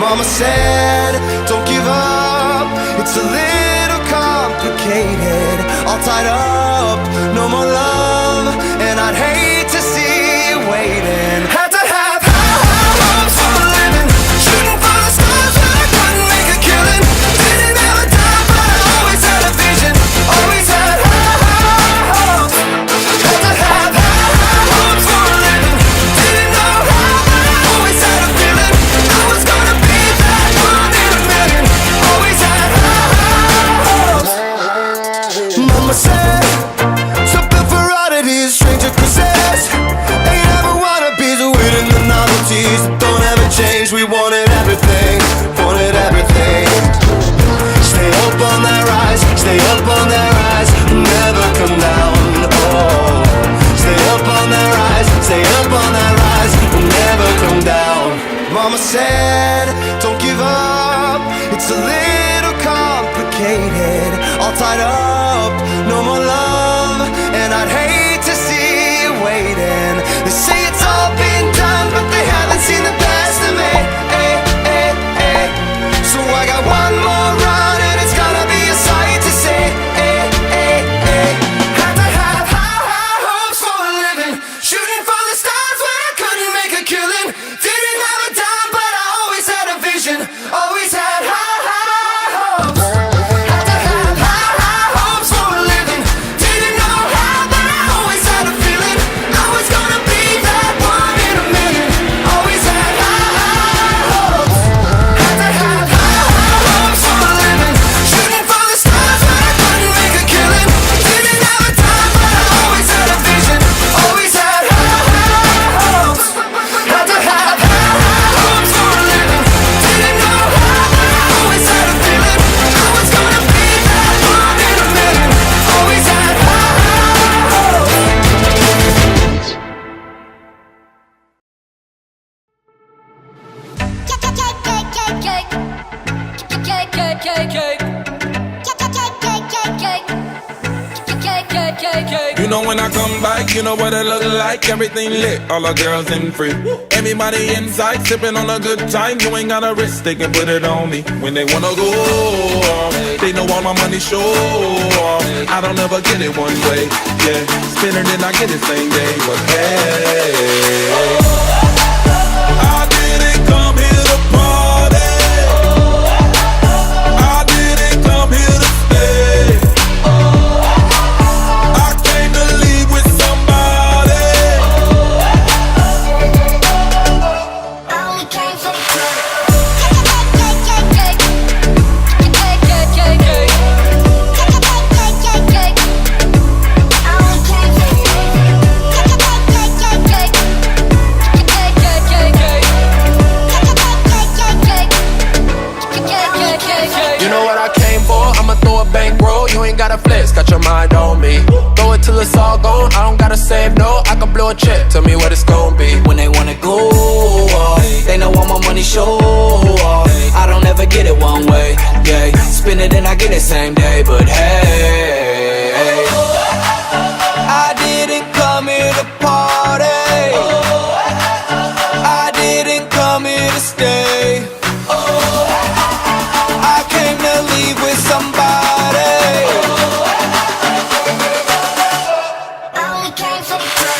Mama said, don't give up, it's a little complicated. All tied up, no more love, and I'd hate to see you waiting. Had to have high hopes for a living, shooting for the stars when I couldn't make a killing. Didn't have a time, but I always had a vision, always had high hopes. Had to have high hopes for a living, didn't know how, but I always had a feeling I was gonna be that one in a million. Always had high hopes. Mama said, something for oddities, stranger possess. Ain't ever wannabes, waiting the novelties that don't ever change. We wanted everything, wanted everything. Stay up on that rise, stay up on that rise, never come down. Oh, stay up on that rise, stay up on that rise, never come down. Mama said, don't give up, it's a little complicated. All tied up, no more love, and I'd hate to see you waiting. They say it's all been done, but they haven't seen the best of me. So I got one more run, and it's gonna be a sight to see. Had to have high hopes for a living, shooting for the stars when I couldn't make a killing. Didn't have a dime, but I always had a vision, always had high hopes. Had to have high hopes for a living, didn't know how, but I always had a feeling I was gonna be that one in a million. Always had high hopes. Had to have high hopes for a living, shooting for the stars when I couldn't make a killing. Didn't have a time, but I always had a vision, always had high hopes. Had to have high hopes for a living, didn't know how, but I always had a feeling I was gonna be that one in a million. Always had high hopes. You know when I come back, you know what it look like. Everything lit, all the girls in free. Everybody inside, sipping on a good time. You ain't got a risk, they can put it on me. When they wanna go off, they know all my money show off. I don't ever get it one way, yeah. Spin it and I get it same day, but hey, I didn't come here to party. I didn't come here to stay. I came to leave with somebody. I only came for the club. You know what I came for? I'ma throw a bankroll. You ain't gotta flex, got your mind on me. Throw it till it's all gone. I don't gotta save no. I can blow a check. Tell me what it's gonna be. When they wanna go off, they know all my money show off. I don't ever get it one way, yeah. Spin it and I get it same day, but hey, I didn't come here to party. I didn't come here to stay. I came to leave with somebody. I only came for the club.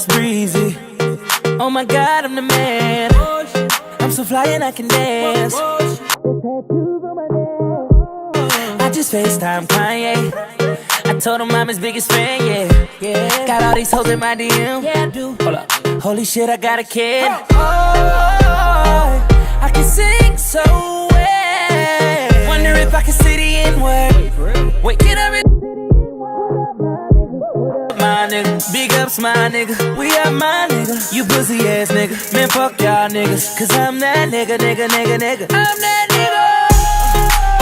breezy. Oh my God, I'm the man. I'm so fly and I can dance. I just FaceTime Kanye. I told him I'm his biggest fan, yeah. Got all these hoes in my DM. Yeah, I do. Hold up. Holy shit, I got a kid. Oh, I can sing so well. Wonder if I can say the N-word. Wait, can I really? My nigga, big ups my nigga. We are my nigga. You pussy ass nigga. Man, fuck y'all niggas. Cause I'm that nigga. I'm that nigga.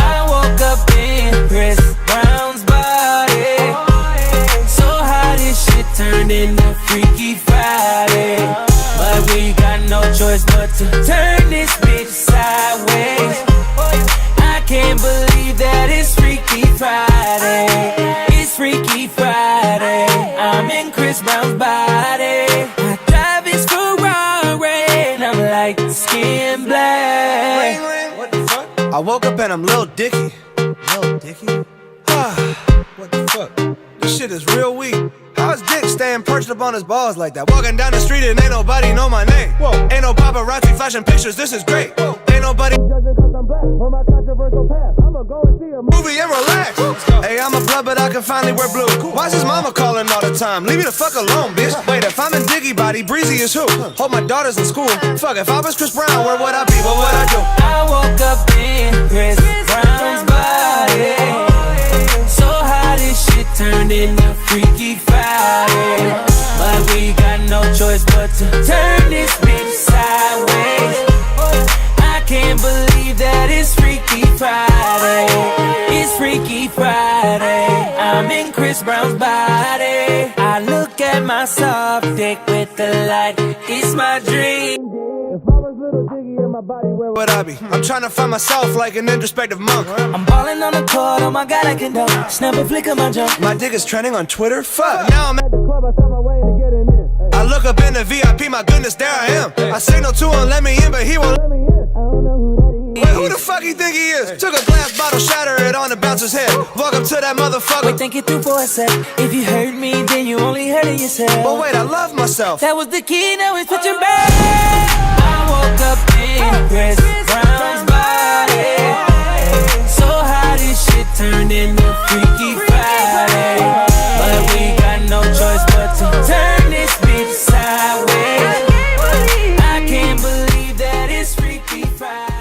I woke up in Chris Brown's body. So how this shit turned into Freaky Friday. But we got no choice but to turn this bitch sideways. I can't believe that it's Freaky Friday. It's Freaky Friday. I'm in Chris Brown's body. I drive his Ferrari and I'm like skin black. What the fuck? I woke up and I'm Lil Dicky. Lil Dicky? What the fuck? This shit is real weak. How is Dick staying perched up on his balls like that? Walking down the street and ain't nobody know my name. Whoa. Ain't no paparazzi flashing pictures, this is great. Whoa. Ain't nobody judging cause I'm black or my controversial past. I'ma go and see a movie and relax. Hey, I'm a blood but I can finally wear blue. Why's his mama calling all the time? Leave me the fuck alone, bitch. Wait, if I'm in Diggy body, Breezy is who? Hope my daughter's in school. Fuck, if I was Chris Brown, where would I be? What would I do? I woke up in Chris Brown's body. So how this shit turned into Freaky Friday. But we got no choice but to turn this bitch sideways. I can't believe that it's Freaky Friday. It's Freaky Friday. I'm in Chris Brown's body. I look at my soft dick with the light. It's my dream. If I was Little Diggy in my body, where would I be? I'm trying to find myself like an introspective monk. I'm balling on the court, oh my God, I can dunk. Snap a flick of my jump. My dick is trending on Twitter, fuck. Now I'm at the club, I found my way to getting in. I look up in the VIP, my goodness, there I am. I signal to him, let me in, but he won't let me in. I don't know who that is. Wait, who the fuck you think he is? Took a glass bottle, shatter it on the bouncer's head. Walk up to that motherfucker. Wait, think it through for a sec. If you hurt me, then you only hurting yourself. But wait, I love myself. That was the key, now it's switching back. I woke up in Chris Brown's body. So how this shit turned into Freaky Friday. But we got no choice but to turn this bitch sideways. I can't believe that it's Freaky Friday.